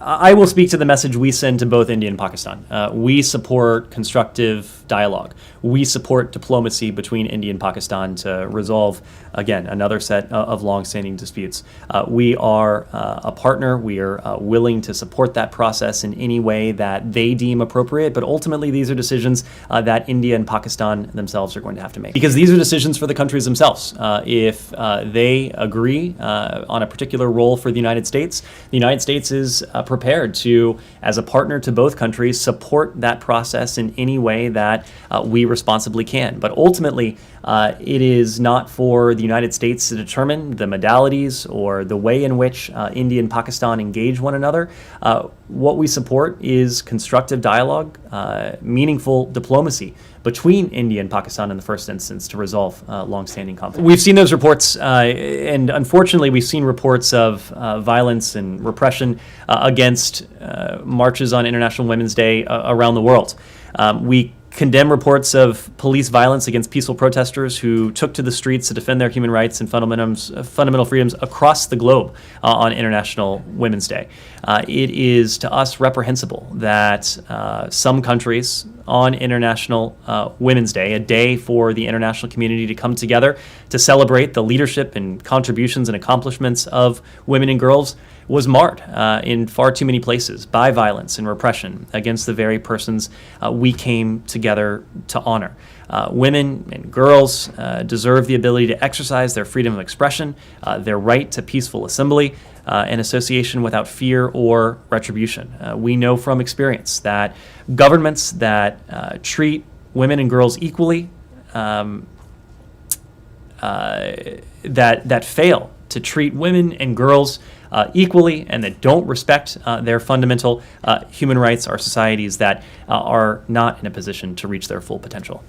I will speak to the message we send to both India and Pakistan. We support constructive dialogue. We support diplomacy between India and Pakistan to resolve, again, another set of long-standing disputes. We are a partner. We are willing to support that process in any way that they deem appropriate, but ultimately these are decisions that India and Pakistan themselves are going to have to make. Because these are decisions for the countries themselves. If they agree on a particular role for the United States is prepared to, as a partner to both countries, support that process in any way that we responsibly can. But ultimately, it is not for the United States to determine the modalities or the way in which India and Pakistan engage one another. What we support is constructive dialogue, meaningful diplomacy between India and Pakistan in the first instance to resolve long-standing conflict. We've seen those reports, and unfortunately we've seen reports of violence and repression against marches on International Women's Day around the world. We condemn reports of police violence against peaceful protesters who took to the streets to defend their human rights and fundamental freedoms across the globe on International Women's Day. It is to us reprehensible that some countries on International Women's Day, a day for the international community to come together to celebrate the leadership and contributions and accomplishments of women and girls, was marred in far too many places by violence and repression against the very persons we came together to honor. Women and girls deserve the ability to exercise their freedom of expression, their right to peaceful assembly and association without fear or retribution. We know from experience that governments that treat women and girls equally, that fail to treat women and girls equally and that don't respect their fundamental human rights are societies that are not in a position to reach their full potential.